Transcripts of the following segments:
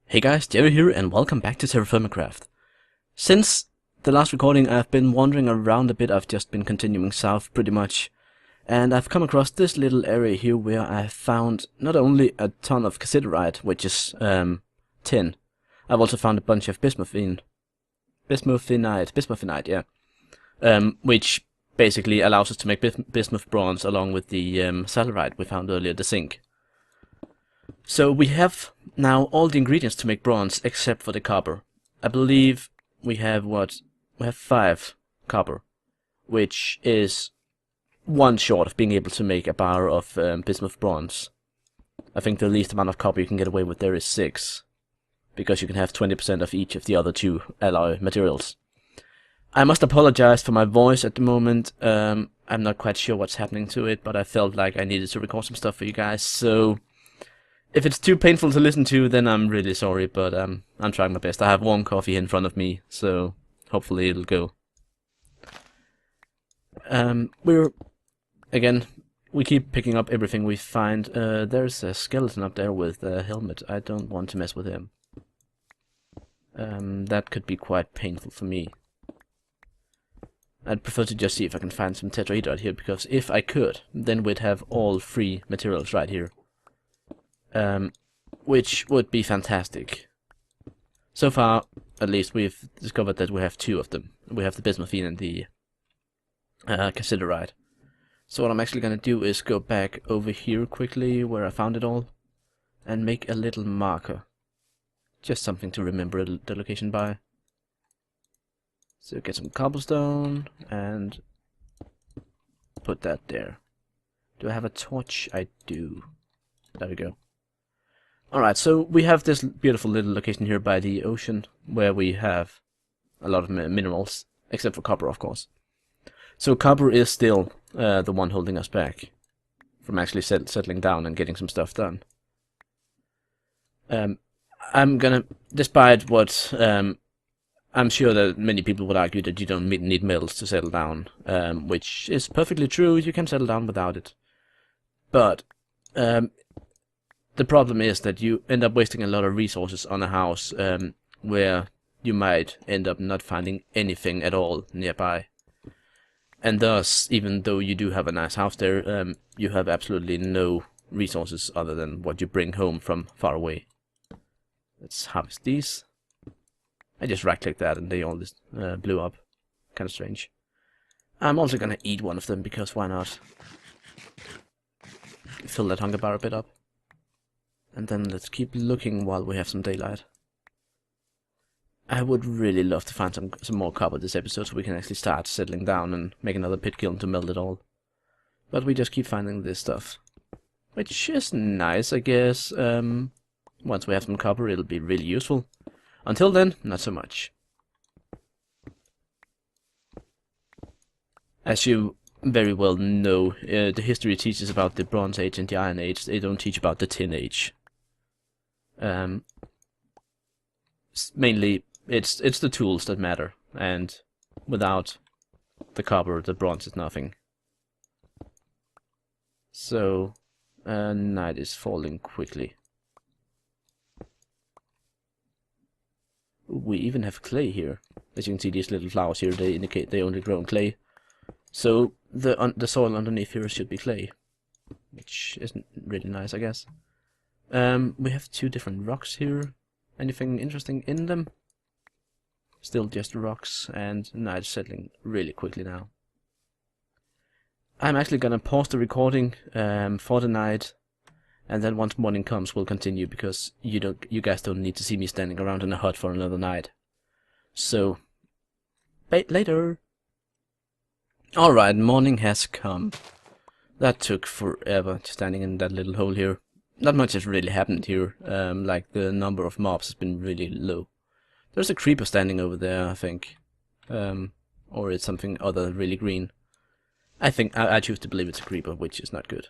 Hey guys, Jerry here and welcome back to TerraFirmaCraft. Since the last recording I've been wandering around a bit. I've just been continuing south pretty much, and I've come across this little area here where I found not only a ton of cassiterite, which is tin. I've also found a bunch of bismuthinite, yeah, which basically allows us to make bismuth bronze along with the salarite we found earlier, the zinc. So we have now all the ingredients to make bronze except for the copper. I believe we have what? We have 5 copper, which is 1 short of being able to make a bar of bismuth bronze. I think the least amount of copper you can get away with there is 6, because you can have 20% of each of the other 2 alloy materials. I must apologize for my voice at the moment. I'm not quite sure what's happening to it, but I felt like I needed to record some stuff for you guys, so if it's too painful to listen to, then I'm really sorry, but I'm trying my best. I have warm coffee in front of me, so hopefully it'll go. We keep picking up everything we find. There's a skeleton up there with a helmet. I don't want to mess with him. That could be quite painful for me. I'd prefer to just see if I can find some tetrahedrite here, because if I could, then we'd have all 3 materials right here. Which would be fantastic. So far, at least, we've discovered that we have 2 of them. We have the bismuthine and the cassiterite. So what I'm actually going to do is go back over here quickly, where I found it all, and make a little marker. Just something to remember the location by. So get some cobblestone, and put that there. Do I have a torch? I do. There we go. Alright, so we have this beautiful little location here by the ocean, where we have a lot of minerals, except for copper, of course. So copper is still the one holding us back from actually settling down and getting some stuff done. I'm gonna, despite what, I'm sure that many people would argue that you don't need metals to settle down, which is perfectly true. You can settle down without it. But the problem is that you end up wasting a lot of resources on a house where you might end up not finding anything at all nearby. And thus, even though you do have a nice house there, you have absolutely no resources other than what you bring home from far away. Let's harvest these. I just right-clicked that and they all just blew up. Kind of strange. I'm also gonna eat one of them, because why not? Fill that hunger bar a bit up. And then let's keep looking while we have some daylight. I would really love to find some more copper this episode, so we can actually start settling down and make another pit kiln to melt it all. But we just keep finding this stuff, which is nice, I guess. Once we have some copper, it'll be really useful. Until then, not so much. As you very well know, the history teaches about the Bronze Age and the Iron Age. They don't teach about the Tin Age. Mainly, it's the tools that matter, and without the copper, the bronze is nothing. So, night is falling quickly. We even have clay here. As you can see, these little flowers here, they indicate they only grow in clay. So the soil underneath here should be clay, which isn't really nice, I guess. We have 2 different rocks here. Anything interesting in them? Still just rocks, and night is settling really quickly now. I'm actually gonna pause the recording for the night, and then once morning comes, we'll continue, because you guys don't need to see me standing around in a hut for another night. So, later. Alright, morning has come. That took forever, standing in that little hole here. Not much has really happened here, like the number of mobs has been really low. There's a creeper standing over there, I think. Or it's something other really green. I choose to believe it's a creeper, which is not good.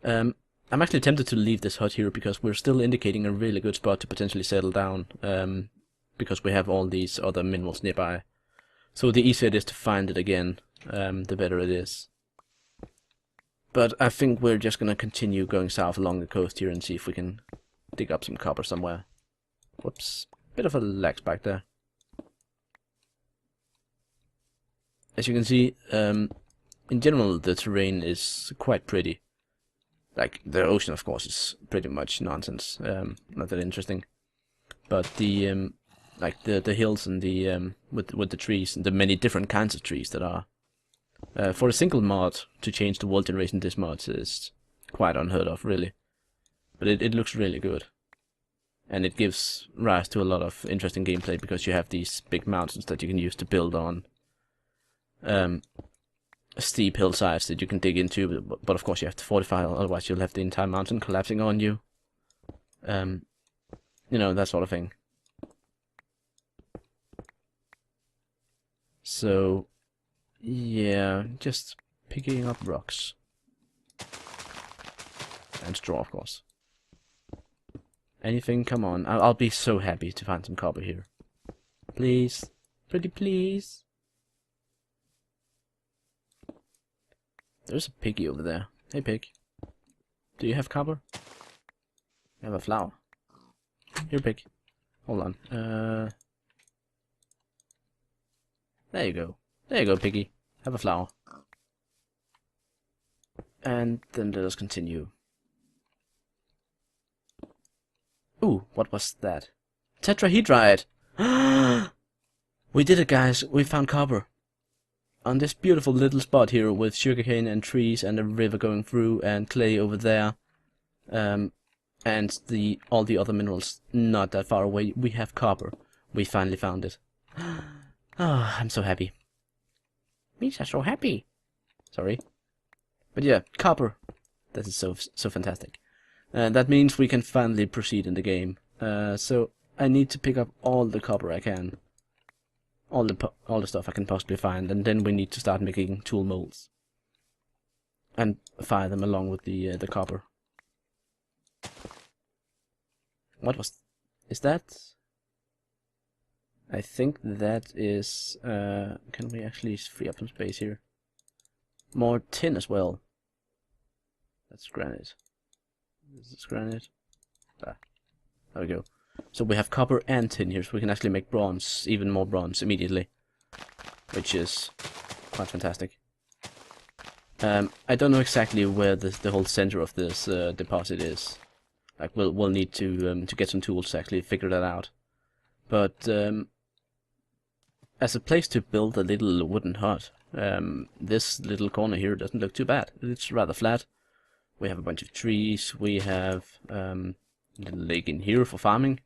I'm actually tempted to leave this hut here, because we're still indicating a really good spot to potentially settle down, because we have all these other minerals nearby. So the easier it is to find it again, the better it is. But I think we're just gonna continue going south along the coast here and see if we can dig up some copper somewhere. Whoops. Bit of a lag spike there. As you can see, in general the terrain is quite pretty. Like, the ocean of course is pretty much nonsense, not that interesting. But the like the hills and the with the trees and the many different kinds of trees that are for a single mod to change the world generation this mod is quite unheard of, really. But it looks really good. And it gives rise to a lot of interesting gameplay because you have these big mountains that you can use to build on. Steep hillsides that you can dig into, but of course you have to fortify, otherwise you'll have the entire mountain collapsing on you. You know, that sort of thing. So, yeah, just picking up rocks. And straw, of course. Anything, come on. I'll be so happy to find some copper here. Please. Pretty please. There's a piggy over there. Hey pig. Do you have copper? I have a flower. Here pig. Hold on. There you go. There you go, piggy. Have a flower. And then let us continue. Ooh, what was that? Tetrahedrite! We did it, guys. We found copper. On this beautiful little spot here with sugarcane and trees and a river going through and clay over there. And all the other minerals not that far away. We have copper. We finally found it. Ah, I'm so happy. Me so happy. Sorry. But yeah, copper. That is so fantastic. That means we can finally proceed in the game. So I need to pick up all the copper I can. All the stuff I can possibly find, and then we need to start making tool molds. And fire them along with the copper. What was... is that... I think that is... can we actually free up some space here? More tin as well. That's granite. This is granite. Ah, there we go. So we have copper and tin here, so we can actually make bronze, even more bronze immediately. Which is quite fantastic. I don't know exactly where the whole center of this deposit is. Like, we'll need to get some tools to actually figure that out. But as a place to build a little wooden hut, this little corner here doesn't look too bad. It's rather flat. We have a bunch of trees. We have a little lake in here for farming.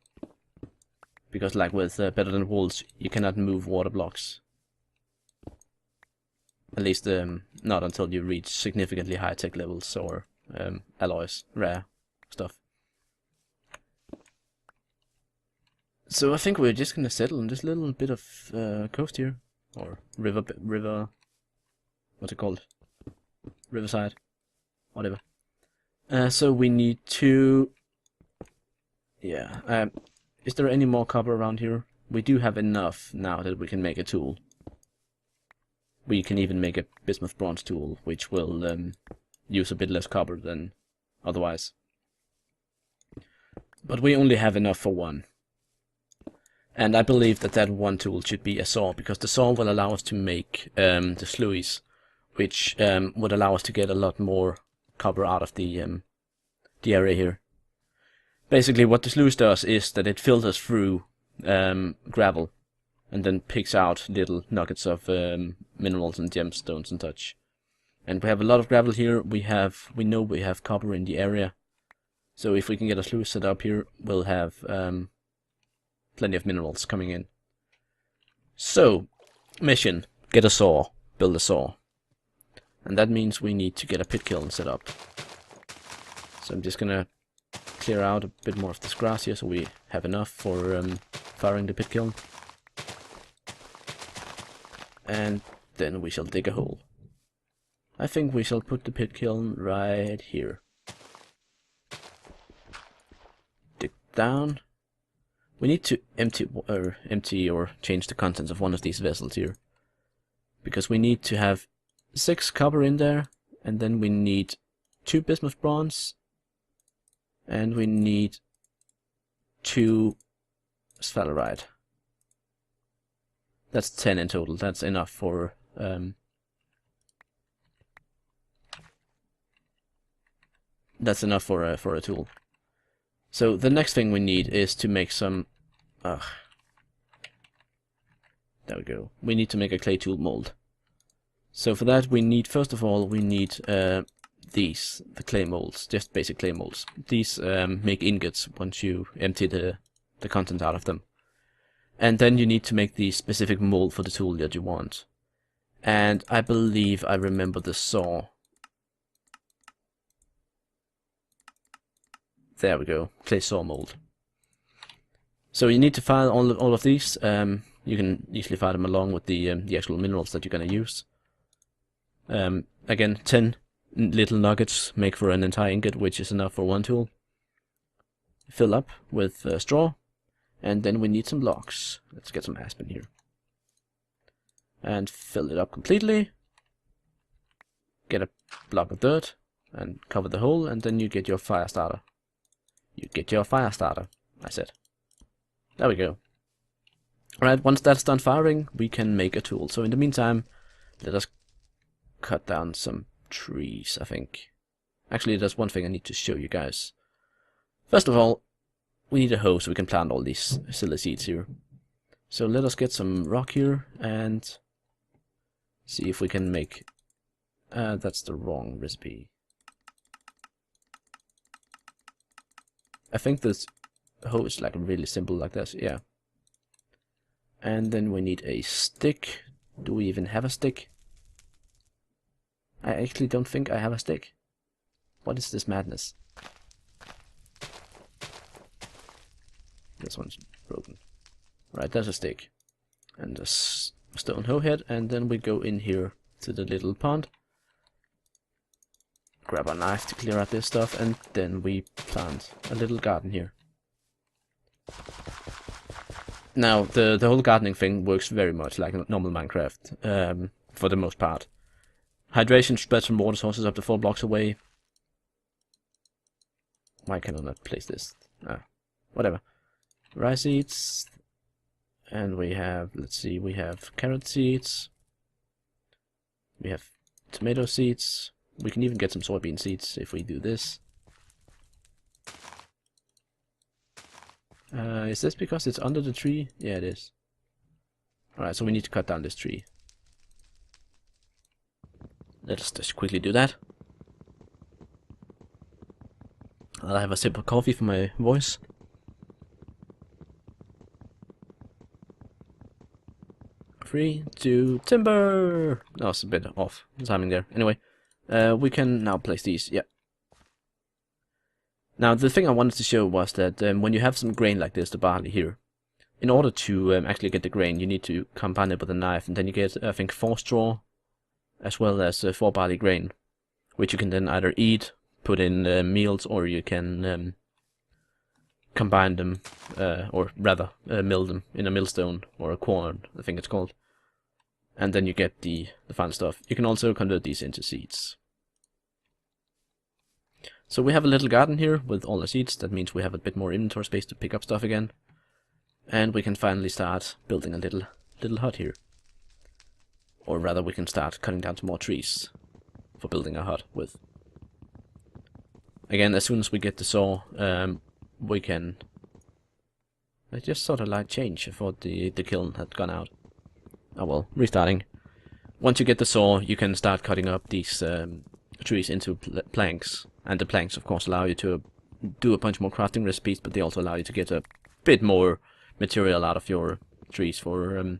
Because like with Better Than Walls, you cannot move water blocks. At least not until you reach significantly higher tech levels or alloys, rare stuff. So I think we're just gonna settle on this little bit of coast here. Or river, what's it called? Riverside. Whatever. So we need to... yeah, is there any more copper around here? We do have enough now that we can make a tool. We can even make a bismuth bronze tool, which will use a bit less copper than otherwise. But we only have enough for one. And I believe that one tool should be a saw, because the saw will allow us to make the sluice, which would allow us to get a lot more copper out of the area here. Basically what the sluice does is that it filters through gravel and then picks out little nuggets of minerals and gemstones and such. And we have a lot of gravel here. We know we have copper in the area. So if we can get a sluice set up here, we'll have plenty of minerals coming in. So, mission, get a saw, build a saw. And that means we need to get a pit kiln set up. So I'm just gonna clear out a bit more of this grass here so we have enough for firing the pit kiln. And then we shall dig a hole. I think we shall put the pit kiln right here. Dig down. We need to empty or change the contents of one of these vessels here. Because we need to have 6 copper in there, and then we need 2 bismuth bronze, and we need 2 sphalerite. That's 10 in total. That's enough for for a tool. So the next thing we need is to make some. There we go. We need to make a clay tool mold. So for that we need, first of all, we need these, the clay molds, just basic clay molds. These make ingots once you empty the content out of them. And then you need to make the specific mold for the tool that you want. And I believe I remember the saw. There we go, clay saw mold. So you need to file all of these. You can easily file them along with the actual minerals that you're going to use. Again, 10 little nuggets make for an entire ingot, which is enough for one tool. Fill up with straw, and then we need some blocks. Let's get some aspen here. And fill it up completely. Get a block of dirt, and cover the hole, and then you get your fire starter. You get your fire starter, I said. There we go. Alright, once that's done firing, we can make a tool. So in the meantime, let us cut down some trees, I think. Actually, there's one thing I need to show you guys. First of all, we need a hoe so we can plant all these silly seeds here. So let us get some rock here and see if we can make... that's the wrong recipe. I think this hoe is like really simple like this, yeah. And then we need a stick. Do we even have a stick? I actually don't think I have a stick. What is this madness? This one's broken. Right, there's a stick. And a stone hoe head, and then we go in here to the little pond. Grab a knife to clear out this stuff, and then we plant a little garden here. Now, the whole gardening thing works very much like normal Minecraft, for the most part. Hydration spreads from water sources up to 4 blocks away. Why can I not place this? Whatever. Rice seeds, and we have, let's see, we have carrot seeds, we have tomato seeds, we can even get some soybean seeds if we do this. Is this because it's under the tree? Yeah, it is. Alright, so we need to cut down this tree. Let's just quickly do that. I'll have a sip of coffee for my voice. Three, two, timber! That was a bit off timing there. Anyway, we can now place these. Yeah. Now, the thing I wanted to show was that when you have some grain like this, the barley here, in order to actually get the grain, you need to combine it with a knife, and then you get, I think, 4 straw, as well as 4 barley grain, which you can then either eat, put in meals, or you can combine them, or rather, mill them in a millstone, or a quern, I think it's called. And then you get the fun stuff. You can also convert these into seeds. So we have a little garden here with all the seeds. That means we have a bit more inventory space to pick up stuff again. And we can finally start building a little hut here. Or rather, we can start cutting down some more trees for building a hut with. Again, as soon as we get the saw, we can... I just sort of like change. I thought the kiln had gone out. Oh well, restarting. Once you get the saw, you can start cutting up these trees into planks. And the planks, of course, allow you to do a bunch more crafting recipes, but they also allow you to get a bit more material out of your trees for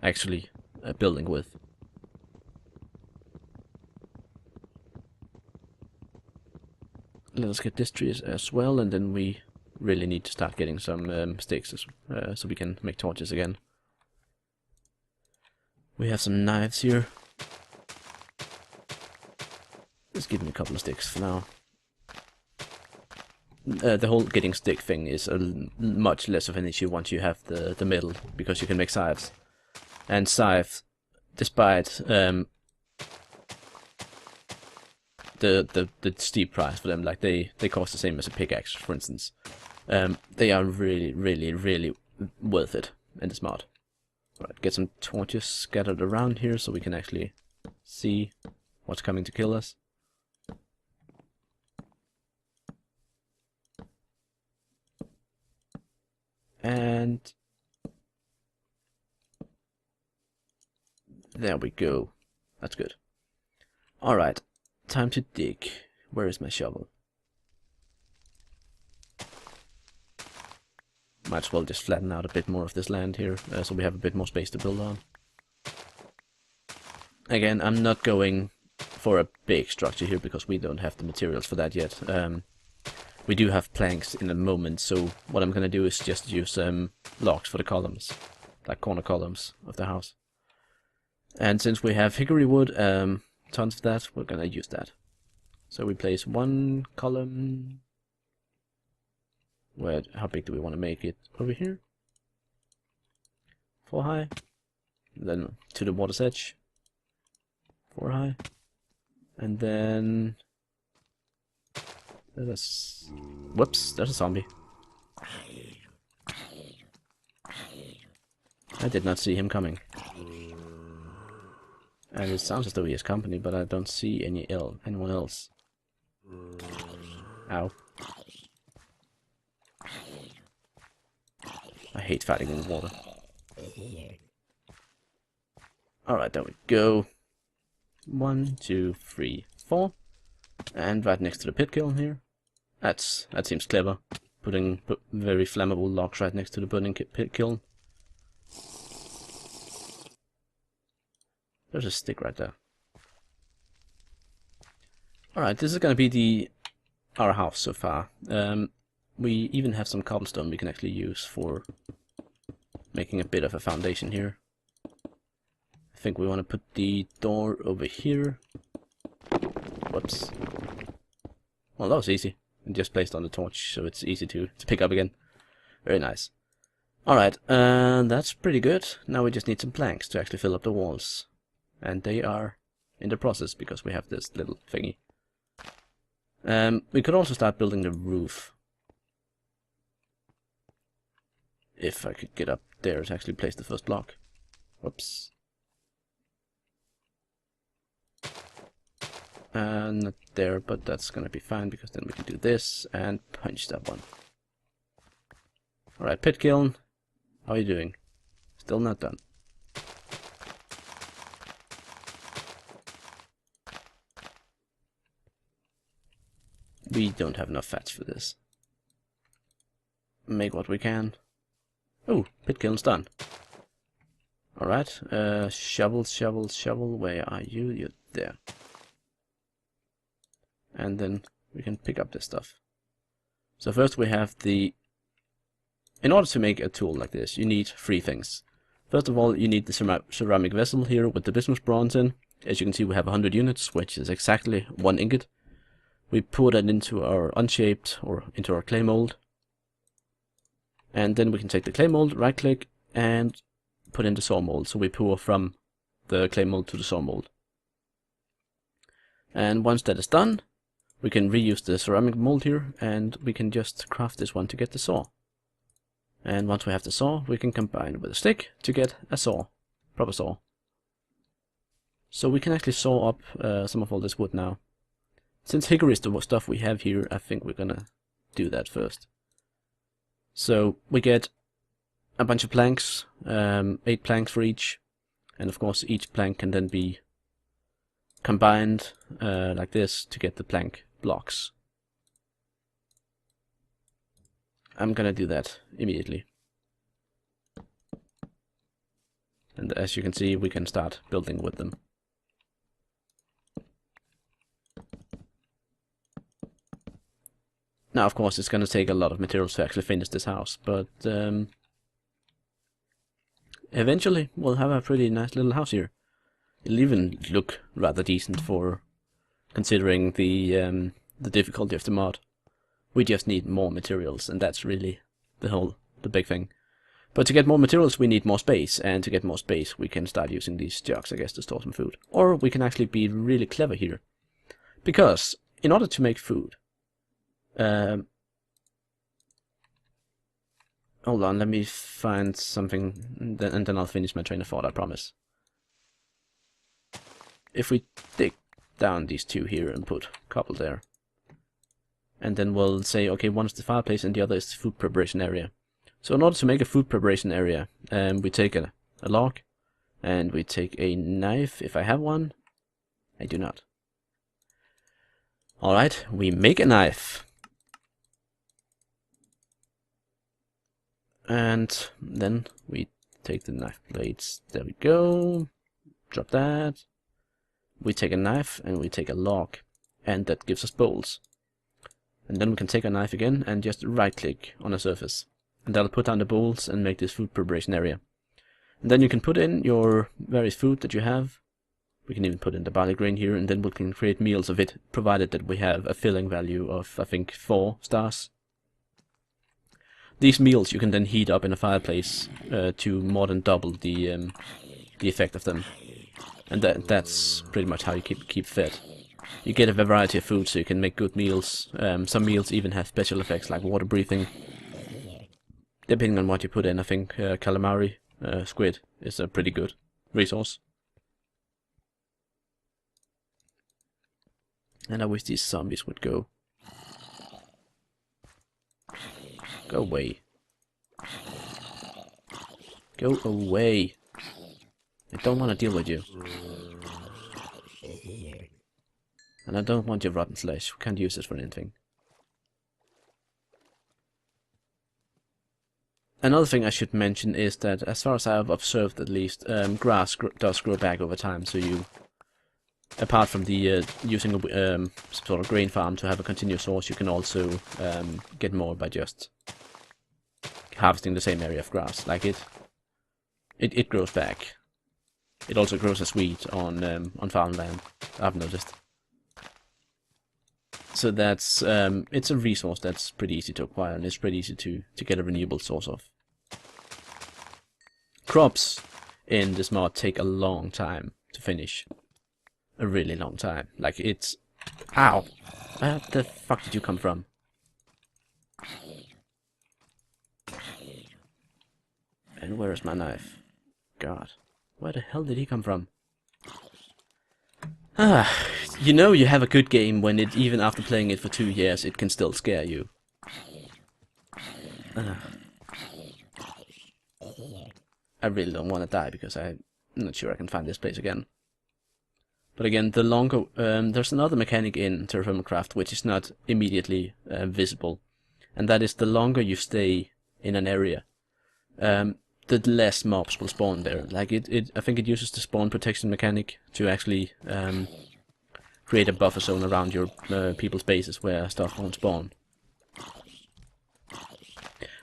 actually building with. Let us get this tree as well, and then we really need to start getting some sticks so we can make torches again. We have some knives here. Let's give me a couple of sticks for now. The whole getting stick thing is much less of an issue once you have the metal, because you can make scythes. And scythes, despite the steep price for them, like they cost the same as a pickaxe, for instance. They are really worth it in this mod. Alright, get some torches scattered around here so we can actually see what's coming to kill us. And there we go. That's good. Alright, time to dig. Where is my shovel? Might as well just flatten out a bit more of this land here, so we have a bit more space to build on. Again, I'm not going for a big structure here because we don't have the materials for that yet. We do have planks in a moment, so what I'm gonna do is just use logs for the columns, like corner columns of the house. And since we have hickory wood, tons of that, we're gonna use that. So we place one column. How big do we want to make it? Over here? 4 high. And then to the water's edge. 4 high. And then... Whoops, there's a zombie. I did not see him coming. And it sounds as though he has company, but I don't see anyone else. Ow. I hate fighting in water. Alright, there we go. 1, 2, 3, 4. And right next to the pit kiln here. That seems clever. Putting very flammable logs right next to the burning pit kiln. There's a stick right there. Alright, this is gonna be our house so far. We even have some cobblestone we can actually use for making a bit of a foundation here. I think we want to put the door over here. Whoops. Well, that was easy. And just placed on the torch, so it's easy to pick up again. Very nice. Alright, that's pretty good. Now we just need some planks to actually fill up the walls. And they are in the process because we have this little thingy. We could also start building the roof. If I could get up there to actually place the first block. Whoops. Not there, but that's gonna be fine because then we can do this and punch that one. Alright, pit kiln. How are you doing? Still not done. We don't have enough fats for this. Make what we can. Oh, pit kiln's done. Alright, shovel, shovel, shovel. Where are you? You're there. And then we can pick up this stuff. So first we have the... In order to make a tool like this, you need 3 things. First of all, you need the ceramic vessel here with the bismuth bronze in. As you can see, we have 100 units, which is exactly 1 ingot. We pour that into our unshaped, or into our clay mold. And then we can take the clay mold, right click, and put in the saw mold. So we pour from the clay mold to the saw mold. And once that is done, we can reuse the ceramic mold here, and we can just craft this one to get the saw. And once we have the saw, we can combine it with a stick to get a saw, proper saw. So we can actually saw up some of all this wood now. Since hickory is the stuff we have here, I think we're gonna do that first. So we get a bunch of planks, 8 planks for each, and of course each plank can then be combined like this to get the plank blocks. I'm gonna do that immediately. And as you can see, we can start building with them. Now, of course, it's going to take a lot of materials to actually finish this house, but eventually we'll have a pretty nice little house here. It'll even look rather decent for considering the difficulty of the mod. We just need more materials, and that's really the big thing. But to get more materials, we need more space, and to get more space, we can start using these jugs, I guess, to store some food. Or we can actually be really clever here, because in order to make food, Hold on, let me find something, and then I'll finish my train of thought, I promise. If we dig down these two here and put a couple there, and then we'll say, okay, one is the fireplace and the other is the food preparation area. So in order to make a food preparation area, we take a log, and we take a knife, if I have one. I do not. Alright, we make a knife. And then we take the knife blades. There we go. Drop that. We take a knife and we take a log. And that gives us bowls. And then we can take a knife again and just right click on a surface. And that'll put down the bowls and make this food preparation area. And then you can put in your various food that you have. We can even put in the barley grain here, and then we can create meals of it, provided that we have a filling value of, I think, 4 stars. These meals you can then heat up in a fireplace to more than double the effect of them. And that's pretty much how you keep fed. You get a variety of food, so you can make good meals. Some meals even have special effects like water breathing. Depending on what you put in, I think calamari, squid, is a pretty good resource. And I wish these zombies would go. Go away. Go away. I don't want to deal with you. And I don't want your rotten flesh. We can't use this for anything. Another thing I should mention is that, as far as I have observed at least, grass does grow back over time, so you, apart from the using a sort of grain farm to have a continuous source, you can also get more by just harvesting the same area of grass. Like it grows back. It also grows as wheat on farmland, I've noticed. So that's it's a resource that's pretty easy to acquire, and it's pretty easy to get a renewable source of. Crops in this mod take a long time to finish. A really long time. Like it's... Ow! Where the fuck did you come from? And where is my knife? God. Where the hell did he come from? Ah, you know you have a good game when it, even after playing it for 2 years, it can still scare you. I really don't want to die because I'm not sure I can find this place again. But again, the longer... there's another mechanic in TerraFirmaCraft which is not immediately visible. And that is the longer you stay in an area, the less mobs will spawn there. Like I think it uses the spawn protection mechanic to actually create a buffer zone around your people's bases where stuff won't spawn.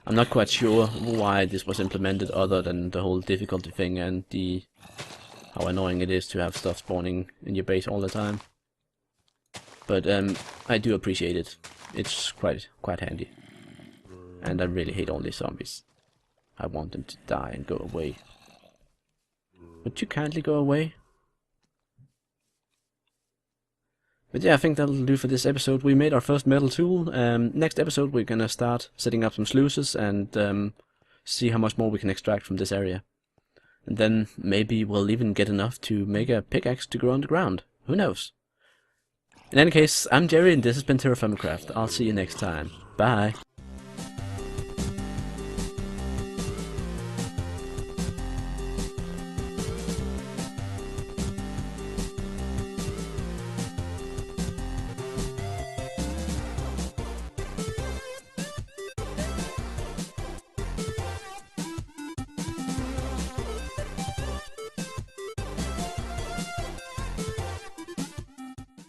I'm not quite sure why this was implemented, other than the whole difficulty thing and how annoying it is to have stuff spawning in your base all the time. But I do appreciate it. It's quite handy. And I really hate all these zombies. I want them to die and go away. Would you kindly go away? But yeah, I think that'll do for this episode. We made our first metal tool. Next episode we're gonna start setting up some sluices and see how much more we can extract from this area. And then maybe we'll even get enough to make a pickaxe to grow underground. Who knows? In any case, I'm Jerry and this has been TerraFirmaCraft. I'll see you next time. Bye!